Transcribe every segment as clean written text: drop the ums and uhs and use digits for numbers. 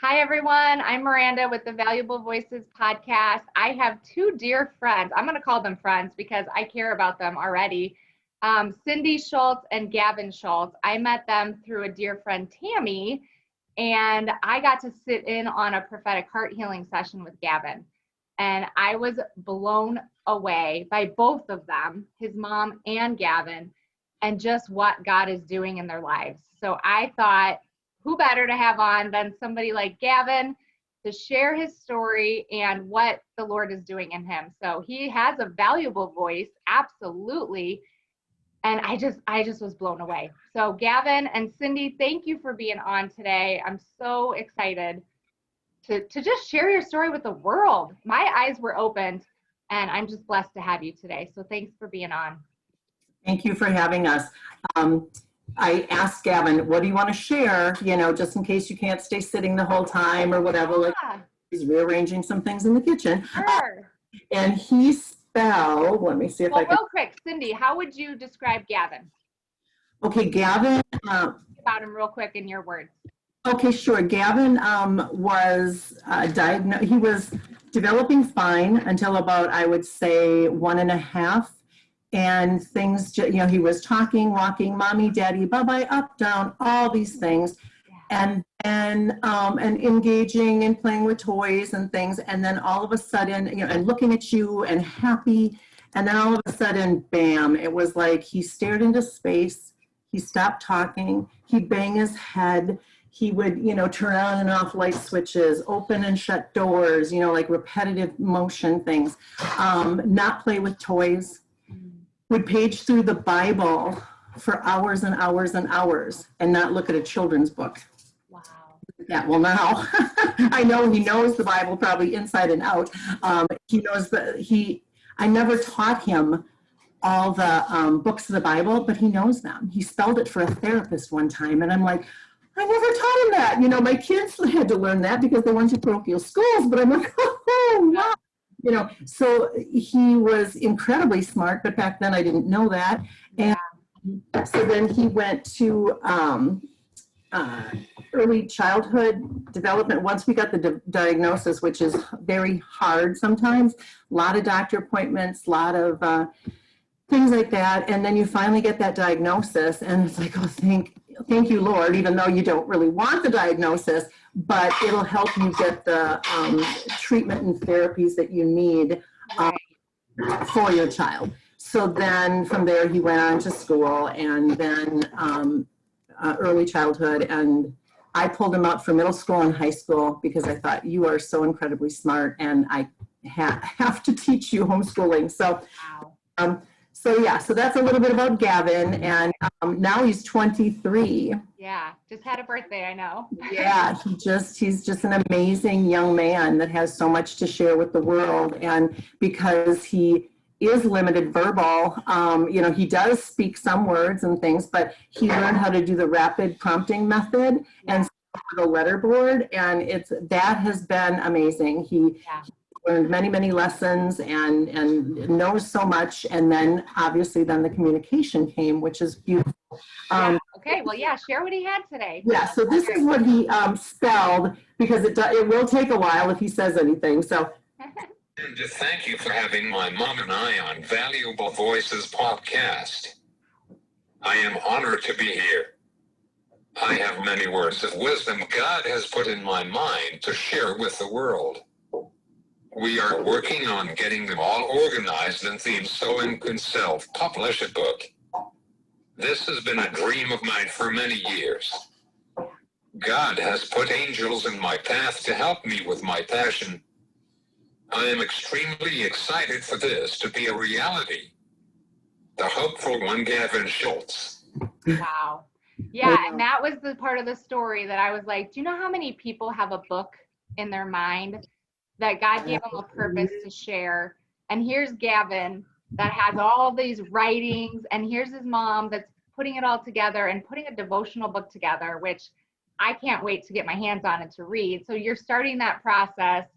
Hi, everyone. I'm Miranda with the Valuable Voices podcast. I have two dear friends. I'm going to call them friends because I care about them already. Cindy Schultz and Gavin Schultz. I met them through a dear friend, Tammy, and I got to sit in on a prophetic heart healing session with Gavin. And I was blown away by both of them, his mom and Gavin, and just what God is doing in their lives. So I thought, who better to have on than somebody like Gavin to share his story and what the Lord is doing in him. So he has a valuable voice, absolutely. And I just was blown away. So Gavin and Cindy, thank you for being on today. I'm so excited to just share your story with the world. My eyes were opened and I'm just blessed to have you today. So thanks for being on. Thank you for having us. I asked Gavin, what do you want to share, just in case you can't stay sitting the whole time or whatever. Like he's rearranging some things in the kitchen. Sure. And he spelled, let me see if I can. Real quick, Cindy, how would you describe Gavin? Okay, Gavin. About him real quick in your words. Okay, sure. Gavin was diagnosed, he was developing fine until about, I would say, 1.5. And things, he was talking, walking, mommy, daddy, bye-bye, up, down, all these things. And engaging and playing with toys and things. And then all of a sudden, and looking at you and happy. And then all of a sudden, bam, it was like he stared into space. He stopped talking. He'd bang his head. He would, turn on and off light switches, open and shut doors, like repetitive motion things, not play with toys. Would page through the Bible for hours and hours and hours and not look at a children's book. Wow. Yeah, well now, I know he knows the Bible probably inside and out. He knows I never taught him all the books of the Bible, but he knows them. He spelled it for a therapist one time, and I'm like, I never taught him that. My kids had to learn that because they went to parochial schools, but I'm like, oh, wow. So he was incredibly smart, but back then I didn't know that. And so then he went to early childhood development. Once we got the diagnosis, which is very hard sometimes, a lot of doctor appointments, a lot of things like that. And then you finally get that diagnosis and it's like, oh, thank you, Lord, even though you don't really want the diagnosis, but it'll help you get the treatment and therapies that you need for your child. So then from there, he went on to school and then early childhood. And I pulled him out for middle school and high school because I thought, you are so incredibly smart and I have to teach you homeschooling. So, so that's a little bit about Gavin, and now he's 23. Yeah, just had a birthday, I know. Yeah, he's just an amazing young man that has so much to share with the world, and because he is limited verbal, he does speak some words and things, but he learned how to do the rapid prompting method and the letterboard, and that has been amazing. He learned many, many lessons and knows so much. And then obviously then the communication came, which is beautiful. Okay, well, share what he had today. Yeah, so this is what he spelled, because it will take a while if he says anything. So. And to thank you for having my mom and I on Valuable Voices podcast. I am honored to be here. I have many words of wisdom God has put in my mind to share with the world. We are working on getting them all organized and themed so I can self-publish a book. This has been a dream of mine for many years. God has put angels in my path to help me with my passion. I am extremely excited for this to be a reality. The hopeful one, Gavin Schultz. Wow. Yeah, and that was the part of the story that I was like, do you know how many people have a book in their mind that God gave them a purpose to share? And here's Gavin that has all these writings, and here's his mom that's putting it all together and putting a devotional book together, which I can't wait to get my hands on it to read. So you're starting that process.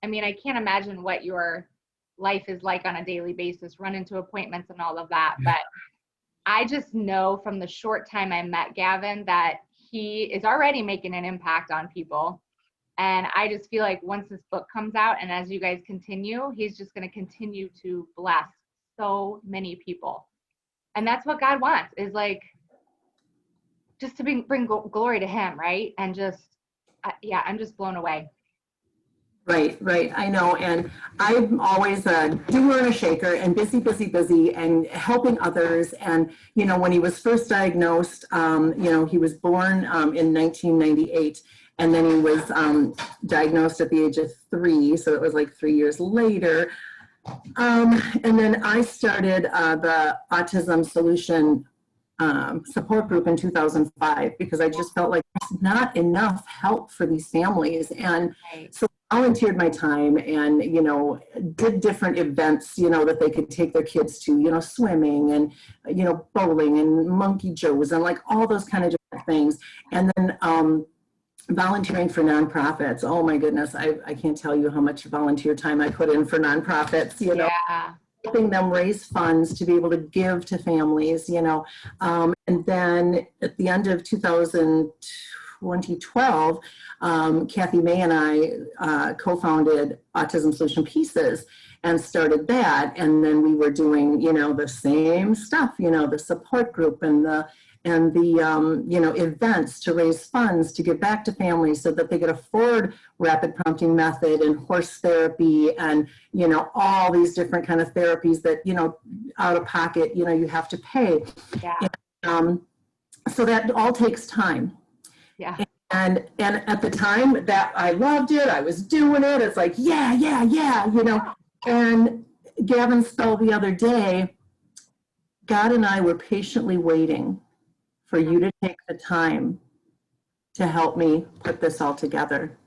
I mean, I can't imagine what your life is like on a daily basis, run into appointments and all of that. But I just know from the short time I met Gavin that he is already making an impact on people. And I just feel like once this book comes out and as you guys continue, he's just going to continue to bless so many people. And that's what God wants, is like just to bring glory to him, right? And just, yeah, I'm just blown away. Right, right. I know. And I'm always a doer and a shaker and busy, busy, busy and helping others. And, you know, when he was first diagnosed, you know, he was born in 1998. And then he was diagnosed at the age of 3. So it was like 3 years later. And then I started the Autism Solution support group in 2005 because I just felt like there's not enough help for these families. And so I volunteered my time and, you know, did different events, you know, that they could take their kids to, you know, swimming and, you know, bowling and monkey joes and like all those kind of different things. And then volunteering for nonprofits. Oh my goodness, I can't tell you how much volunteer time I put in for nonprofits, you know. Yeah. Helping them raise funds to be able to give to families, you know. And then at the end of 2012, Kathy May and I co-founded Autism Solution Pieces and started that. And then we were doing, you know, the same stuff, you know, the support group and the you know, events to raise funds to give back to families so that they could afford rapid prompting method and horse therapy and, you know, all these different kind of therapies that, you know, out of pocket, you know, you have to pay. Yeah. And, so that all takes time. Yeah. And at the time that I loved it, I was doing it. It's like, yeah, you know. And Gavin spelled the other day, God and I were patiently waiting for you to take the time to help me put this all together.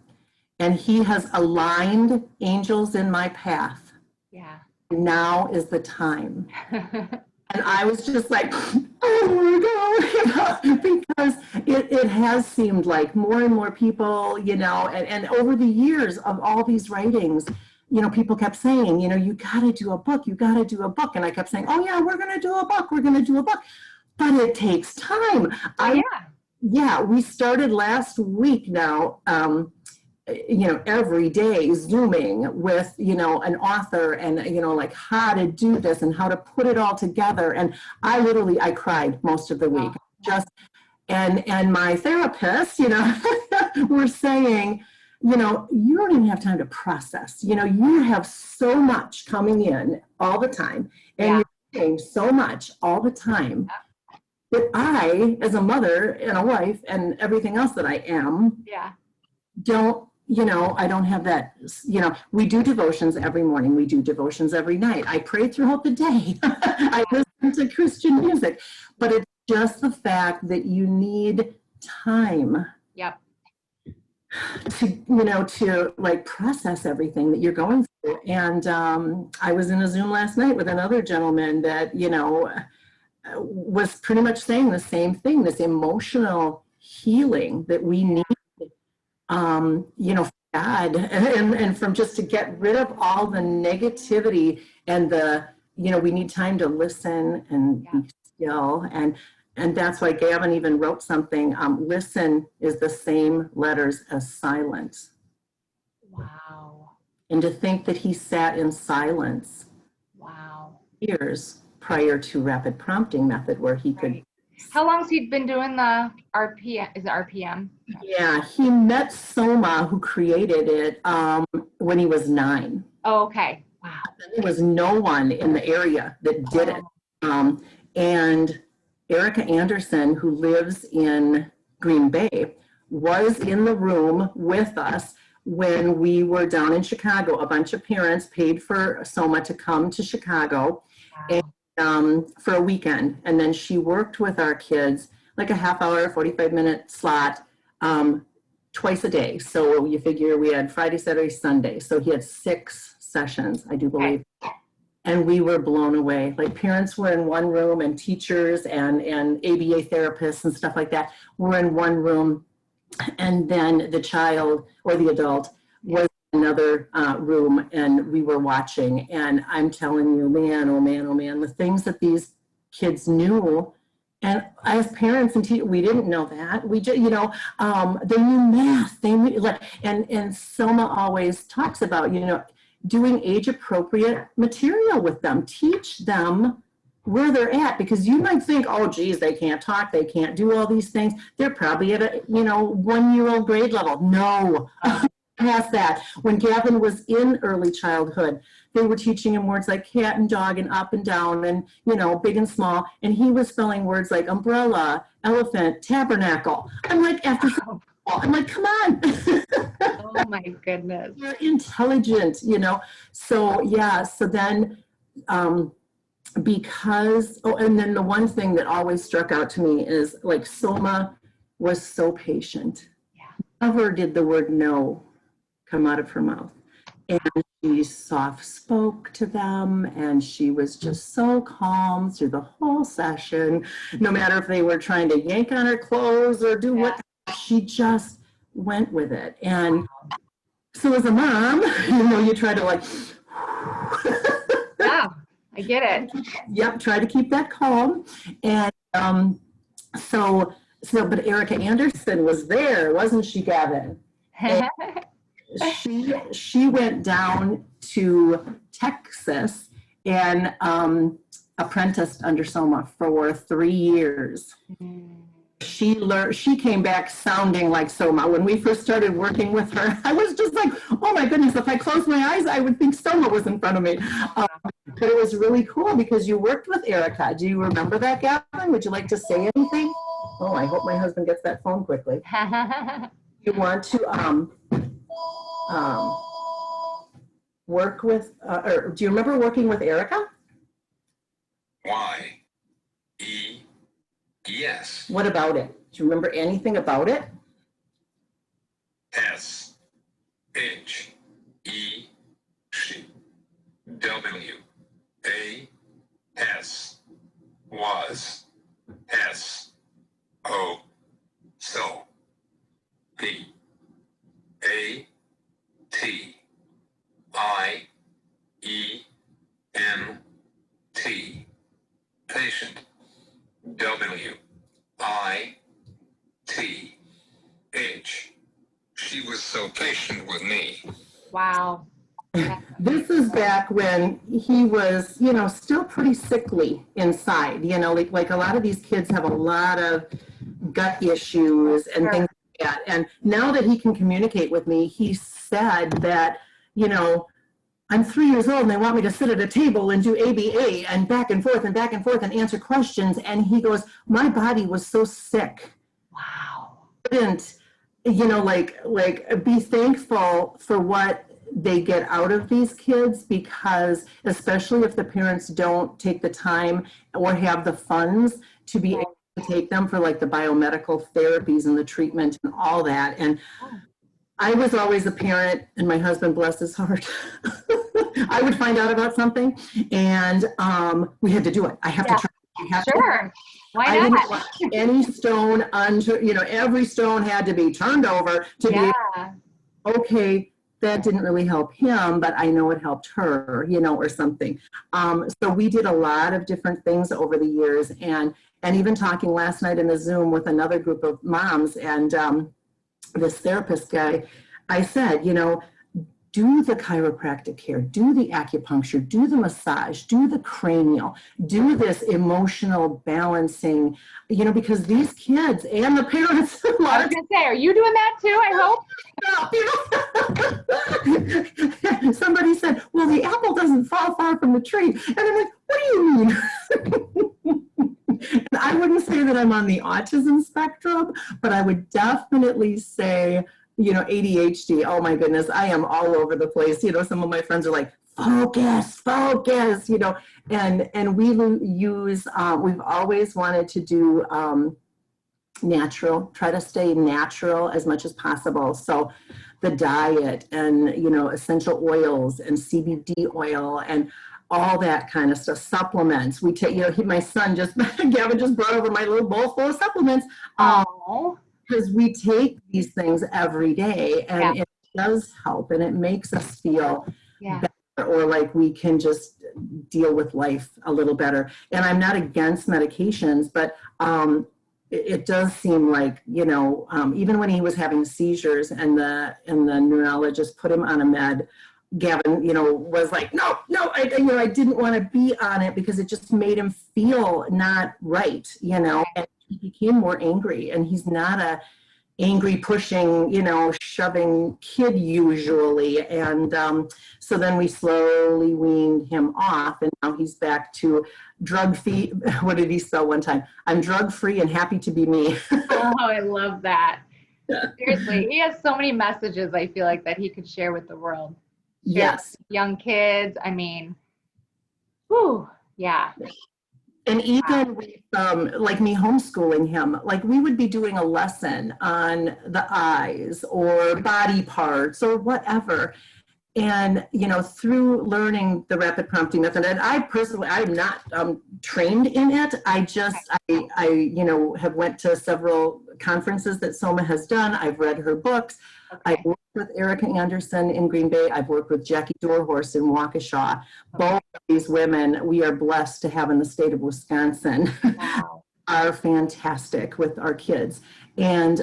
And he has aligned angels in my path. Yeah. Now is the time. And I was just like, oh my God, you know, because it has seemed like more and more people, you know, and over the years of all these writings, you know, people kept saying, you know, you got to do a book, you got to do a book. And I kept saying, oh yeah, we're going to do a book, we're going to do a book. But it takes time. Yeah, we started last week now, you know, every day Zooming with, you know, an author and, you know, like how to do this and how to put it all together. And I cried most of the week. Just, and my therapist, you know, were saying, you know, you don't even have time to process. You know, you have so much coming in all the time and you're saying so much all the time. But I, as a mother and a wife and everything else that I am, don't, you know, I don't have that, you know, we do devotions every morning. We do devotions every night. I pray throughout the day. I listen to Christian music. But it's just the fact that you need time to, you know, to like process everything that you're going through. And I was in a Zoom last night with another gentleman that, you know, was pretty much saying the same thing, this emotional healing that we need, you know, God, and from just to get rid of all the negativity and the, you know, we need time to listen and be still. And that's why Gavin even wrote something, listen is the same letters as silence. Wow. And to think that he sat in silence. Wow. Years prior to rapid prompting method where he could. How long's he been doing the RPM? Is it RPM? Yeah, he met Soma, who created it, when he was 9. Oh, okay. Wow. There was no one in the area that did it. And Erica Anderson, who lives in Green Bay, was in the room with us when we were down in Chicago. A bunch of parents paid for Soma to come to Chicago. Wow. And for a weekend, and then she worked with our kids like a half hour, 45-minute slot twice a day. So you figure we had Friday, Saturday, Sunday. So he had 6 sessions, I do believe. And we were blown away. Like parents were in one room and teachers and ABA therapists and stuff like that were in one room. And then the child or the adult was another room, and we were watching. And I'm telling you, man, oh man, oh man, the things that these kids knew And as parents and teachers, we didn't know that. We just, they knew math. They knew, like, and Selma always talks about, doing age-appropriate material with them. Teach them where they're at, because you might think, oh, geez, they can't talk, they can't do all these things. They're probably at a, 1-year-old grade level. No, past that. When Gavin was in early childhood, they were teaching him words like cat and dog and up and down and, big and small. And he was spelling words like umbrella, elephant, tabernacle. I'm like, come on. Oh my goodness. You're intelligent, So yeah, so then and then the one thing that always struck out to me is like Soma was so patient. Yeah. Never did the word no come out of her mouth. And she soft spoke to them, and she was just so calm through the whole session, no matter if they were trying to yank on her clothes or do what, she just went with it. And so as a mom, you try to like, yeah, I get it. Yep, try to keep that calm. And but Erica Anderson was there, wasn't she, Gavin? She went down to Texas and apprenticed under Soma for 3 years. She came back sounding like Soma. When we first started working with her, I was just like, oh my goodness, if I closed my eyes, I would think Soma was in front of me. But it was really cool because you worked with Erica. Do you remember that, Gavin? Would you like to say anything? Oh, I hope my husband gets that phone quickly. You want to work with, or do you remember working with Erica? Yes. What about it? Do you remember anything about it? SHEWAS was SO so PATIENT patient WITH. She was so patient with me. Wow. This is back when he was, still pretty sickly inside, like a lot of these kids have a lot of gut issues and things like that. And now that he can communicate with me, he said that, I'm 3 years old and they want me to sit at a table and do ABA and back and forth and answer questions. And he goes, my body was so sick. Wow. Couldn't, be thankful for what they get out of these kids, because especially if the parents don't take the time or have the funds to be able to take them for like the biomedical therapies and the treatment and all that. And I was always a parent, and my husband, bless his heart, I would find out about something and we had to do it. I have to try. Sure. Why not? I didn't want any stone every stone had to be turned over to be okay. That didn't really help him, but I know it helped her, or something. So we did a lot of different things over the years, and even talking last night in a Zoom with another group of moms and this therapist guy, I said, do the chiropractic care, do the acupuncture, do the massage, do the cranial, do this emotional balancing, because these kids and the parents. I was going to say, are you doing that too, I hope? Somebody said, well, the apple doesn't fall far from the tree. And I'm like, what do you mean? And I wouldn't say that I'm on the autism spectrum, but I would definitely say, ADHD, oh my goodness, I am all over the place. Some of my friends are like, focus, and we use, we've always wanted to do natural, try to stay natural as much as possible. So the diet and, essential oils and CBD oil and all that kind of stuff, supplements. We take, my son Gavin just brought over my little bowl full of supplements. Because we take these things every day, and it does help, and it makes us feel better, or like we can just deal with life a little better. And I'm not against medications, but it does seem like, even when he was having seizures and the neurologist put him on a med, Gavin, was like, no, I didn't want to be on it because it just made him feel not right, and he became more angry, and he's not a angry, pushing, shoving kid usually. And so then we slowly weaned him off, and now he's back to drug-free. What did he spell one time? I'm drug-free and happy to be me. Oh, I love that. Seriously, he has so many messages, I feel like, that he could share with the world. Yes. Young kids. I mean, whew, yeah. And even with, like me homeschooling him, like we would be doing a lesson on the eyes or body parts or whatever. And, through learning the rapid prompting method, and I'm not trained in it. I have went to several conferences that Soma has done. I've read her books. Okay. I've worked with Erica Anderson in Green Bay. I've worked with Jackie Dorhorse in Waukesha. Okay. Both of these women we are blessed to have in the state of Wisconsin. Wow. Are fantastic with our kids. And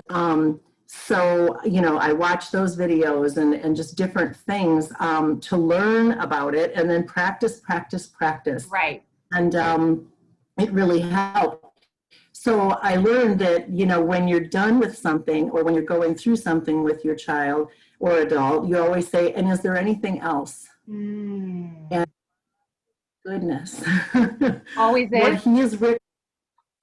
so, I watch those videos and just different things to learn about it, and then practice. Right. And it really helped. So I learned that, when you're done with something or when you're going through something with your child or adult, you always say, and is there anything else? And goodness. Always is. What he has written.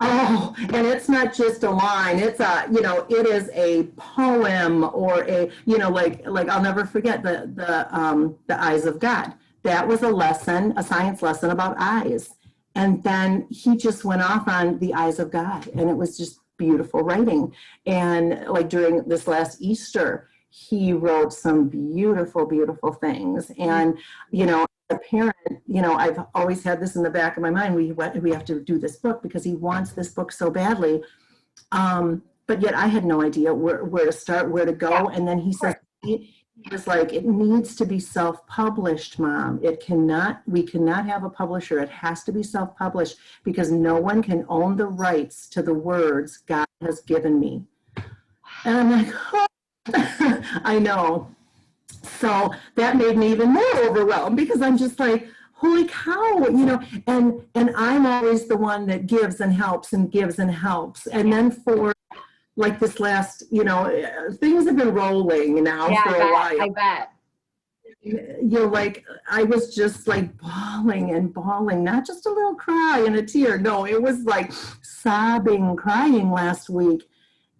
Oh, and it's not just a line. It's it is a poem or a, like I'll never forget the eyes of God. That was a science lesson about eyes. And then he just went off on the eyes of God, and it was just beautiful writing. And like during this last Easter, he wrote some beautiful, beautiful things. And, a parent, I've always had this in the back of my mind. We have to do this book because he wants this book so badly. But yet I had no idea where to start, where to go. Yeah. And then he said, he was like, it needs to be self-published, Mom. We cannot have a publisher. It has to be self-published because no one can own the rights to the words God has given me. And I'm like, oh. I know. So that made me even more overwhelmed because I'm just like, holy cow, and I'm always the one that gives and helps and gives and helps. And then for like this last, things have been rolling now for a while. I bet. Like I was just like bawling and bawling, not just a little cry and a tear. No, it was like sobbing, crying last week.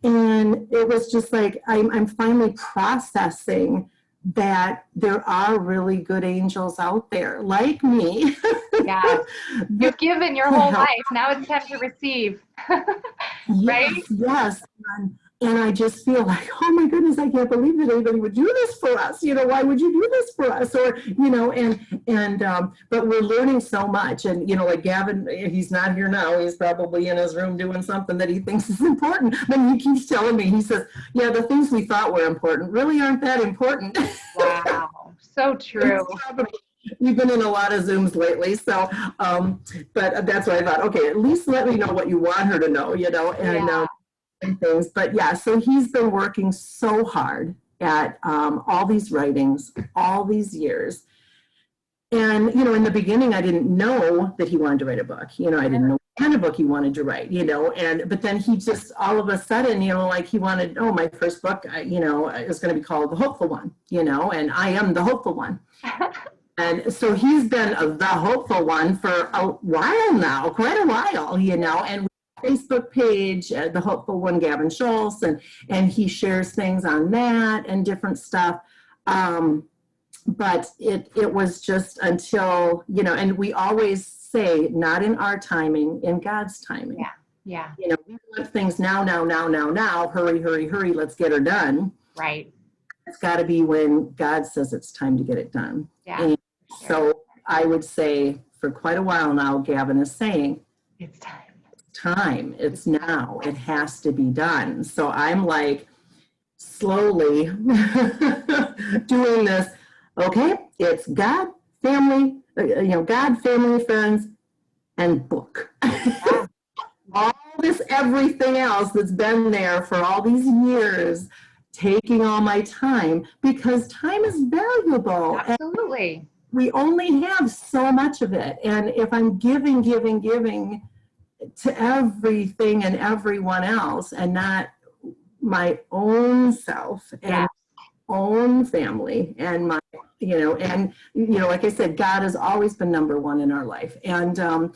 And it was just like, I'm finally processing that there are really good angels out there like me. Yeah. You've given your whole life. Now it's time to receive. Right? Yes. And I just feel like, oh my goodness, I can't believe that anybody would do this for us. Why would you do this for us? Or, but we're learning so much. And, like Gavin, he's not here now. He's probably in his room doing something that he thinks is important. But he keeps telling me, he says, yeah, the things we thought were important really aren't that important. Wow. So true. We've been in a lot of Zooms lately. So, but that's why I thought, okay, at least let me know what you want her to know, and things. But yeah, so he's been working so hard at all these writings, all these years. And, in the beginning, I didn't know that he wanted to write a book. I didn't know what kind of book he wanted to write, but then he just all of a sudden, like he wanted, my first book, is going to be called The Hopeful One, and I am the hopeful one. And so he's been the hopeful one for a while now, quite a while, and Facebook page, the hopeful one, Gavin Schultz, and he shares things on that and different stuff. But it was just until, and we always say, not in our timing, in God's timing. Yeah. We want things now, hurry, let's get her done. Right. It's got to be when God says it's time to get it done. Yeah. And so I would say for quite a while now, Gavin is saying, it's time. It's now, it has to be done. So I'm like slowly doing this. Okay, it's God, family, God, family, friends, and book. Yeah. All this, everything else that's been there for all these years, taking all my time, because time is valuable. And Absolutely. we only have so much of it. And if I'm giving to everything and everyone else and not my own self and Yeah. own family and my, like I said, God has always been number one in our life. And, so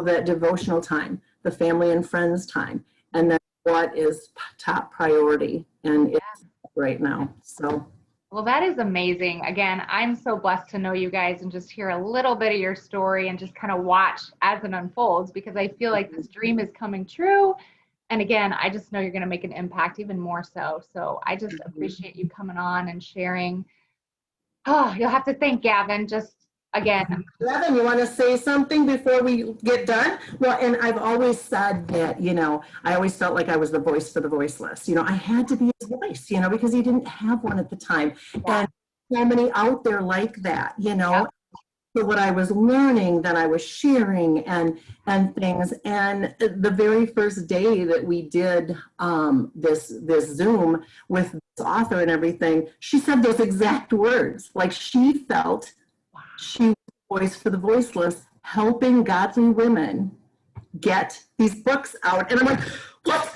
that devotional time, the family and friends time, and then what is top priority. And it's right now. So. Well, that is amazing. Again, I'm so blessed to know you guys and just hear a little bit of your story and just kind of watch as it unfolds, because I feel like this dream is coming true. And again, I just know you're going to make an impact even more so. So I just appreciate you coming on and sharing. Oh, you'll have to thank Gavin just again. Gavin, you want to say something before we get done? Well, and I've always said that, I always felt like I was the voice for the voiceless. I had to be his voice, because he didn't have one at the time. Yeah. And so many out there like that, Yep. So what I was learning, then I was sharing and things. And the very first day that we did this Zoom with this author and everything, she said those exact words. Like, she felt she was the voice for the voiceless, helping godly women get these books out. And I'm like, what?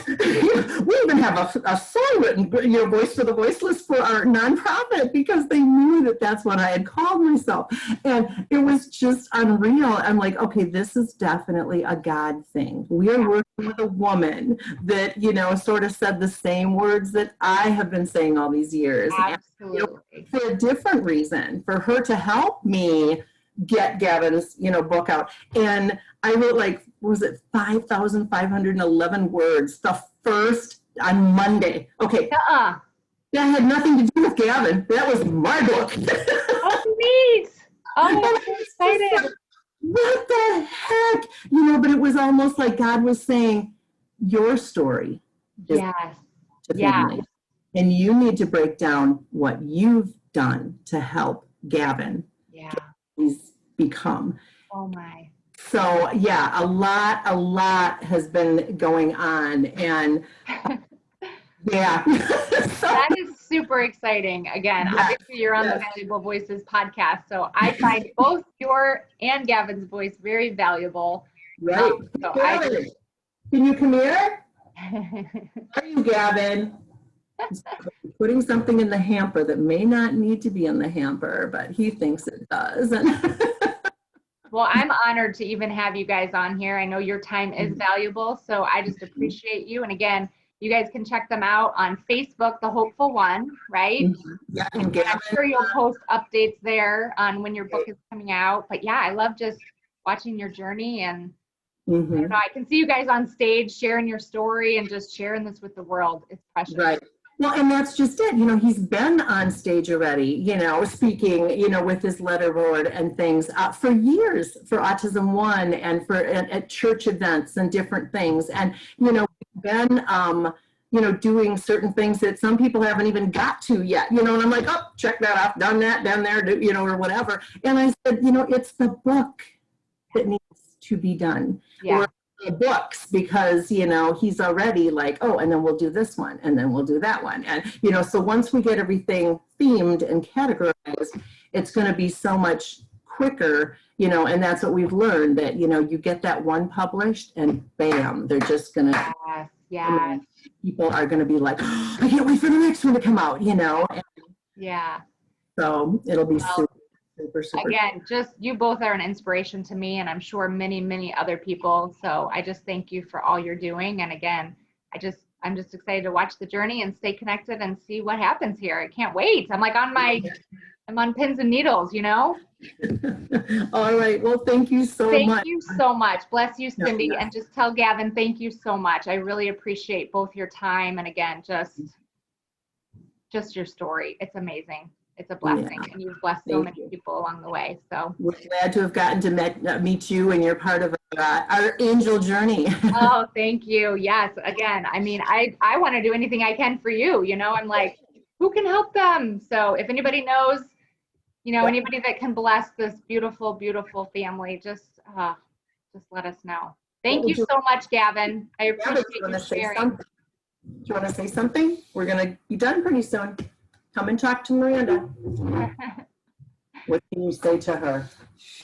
We even have a song written, Voice for the Voiceless, for our nonprofit, because they knew that that's what I had called myself. And it was just unreal. I'm like, okay, this is definitely a God thing. We're working with a woman that, sort of said the same words that I have been saying all these years. Absolutely. And, for a different reason, for her to help me get Gavin's, book out. And I wrote 5,511 words the first on Monday. Okay. That had nothing to do with Gavin. That was my book. Oh, neat. Oh, I'm so excited. What the heck? But it was almost like God was saying, your story is to family. And you need to break down what you've done to help Gavin. Yeah. He's become. Oh my. So yeah, a lot has been going on, and yeah. That is super exciting. Again, obviously you're on the Valuable Voices podcast, so I find both your and Gavin's voice very valuable. Right. Gavin, can you come here? Are you, Gavin? Putting something in the hamper that may not need to be in the hamper, but he thinks it does. Well, I'm honored to even have you guys on here. I know your time is valuable, so I just appreciate you. And again, you guys can check them out on Facebook, The Hopeful One, right? Yeah, and I'm sure you'll post updates there on when your book is coming out. But yeah, I love just watching your journey, and I don't know, I can see you guys on stage sharing your story and just sharing this with the world. It's precious. Right. Well, and that's just it. He's been on stage already, speaking, with his letterboard and things for years, for Autism One and for at church events and different things. And, we've been, doing certain things that some people haven't even got to yet, and I'm like, oh, check that off, done that, done there, or whatever. And I said, it's the book that needs to be done. Yeah. Or the books, because he's already like, oh, and then we'll do this one, and then we'll do that one, and so once we get everything themed and categorized, it's going to be so much quicker, and that's what we've learned, that you get that one published and bam, they're just going to people are going to be like, oh, I can't wait for the next one to come out, and, so it'll be super. Again, just you both are an inspiration to me, and I'm sure many other people. So I just thank you for all you're doing. And again, I'm just excited to watch the journey and stay connected and see what happens here. I can't wait. I'm like I'm on pins and needles, All right. Well, thank you so much. Thank you so much. Bless you, Cindy. And just tell Gavin, thank you so much. I really appreciate both your time. And again, just your story. It's amazing. It's a blessing, and you've blessed so many people along the way. So we're glad to have gotten to meet you, and you're part of our angel journey. Oh, thank you. Yes. Again, I mean, I want to do anything I can for you. I'm like, who can help them? So if anybody knows you know, anybody that can bless this beautiful, beautiful family, just let us know. Thank you so much, Gavin. I appreciate you sharing. Do you want to say something? We're going to be done pretty soon. Come and talk to Miranda. What can you say to her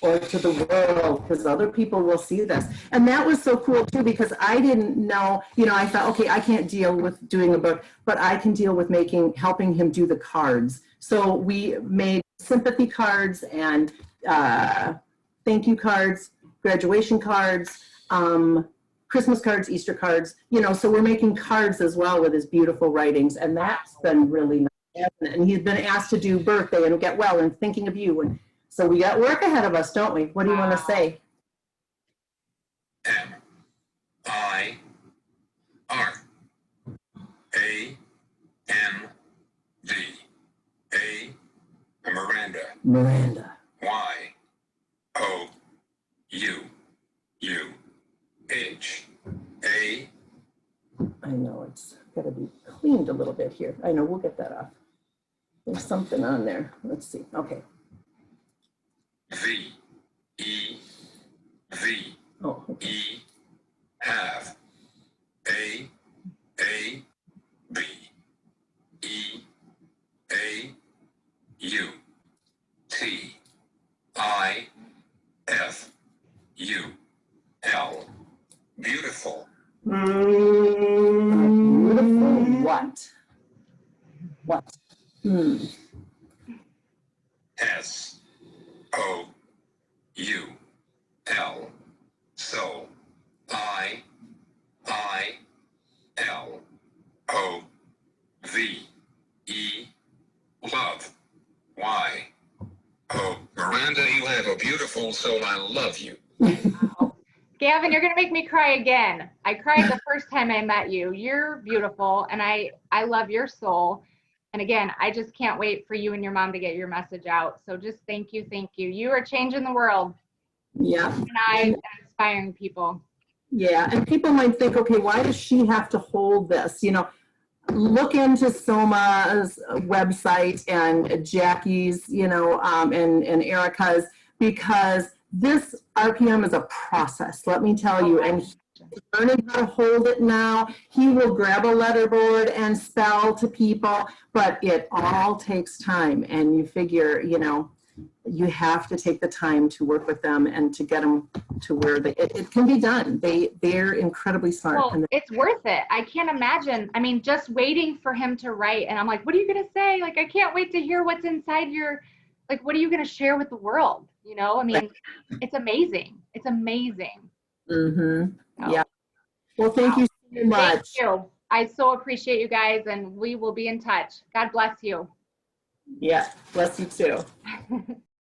or to the world? Because other people will see this. And that was so cool too, because I didn't know, you know, I thought, okay, I can't deal with doing a book, but I can deal with helping him do the cards. So we made sympathy cards and thank you cards, graduation cards, Christmas cards, Easter cards, you know, so we're making cards as well with his beautiful writings. And that's been really nice. And he's been asked to do birthday and get well and thinking of you. And so we got work ahead of us, don't we? What do you want to say? Miranda. Miranda. Youha. I know it's got to be cleaned a little bit here. I know, we'll get that off. There's something on there. Let's see. Okay. V. Oh, okay. E. Have. A. B. E. A. U. T. I. F. U. L. Beautiful. Beautiful what? What? S. O. U. L. So. I. L. O. V. E. Love. Y. Oh, Miranda, you have a beautiful soul. I love you. Wow. Gavin, you're going to make me cry again. I cried the first time I met you. You're beautiful, and I love your soul. And again, I just can't wait for you and your mom to get your message out. So just thank you, thank you. You are changing the world. Yeah. And inspiring people. Yeah, and people might think, okay, why does she have to hold this? You know, look into Soma's website and Jackie's, you know, and Erica's, because this RPM is a process, let me tell you. And he's learning how to hold it now. He will grab a letterboard and spell to people, but it all takes time. And you figure, you know, you have to take the time to work with them and to get them to where it can be done. They're incredibly smart. Well, it's worth it. I can't imagine. I mean, just waiting for him to write, and I'm like, what are you going to say? Like, I can't wait to hear what's inside your, like, what are you going to share with the world? You know, I mean, it's amazing. It's amazing. Mm-hmm. So, yeah. Well, thank you so much. Thank you. I so appreciate you guys, and we will be in touch. God bless you. Yeah, bless you too.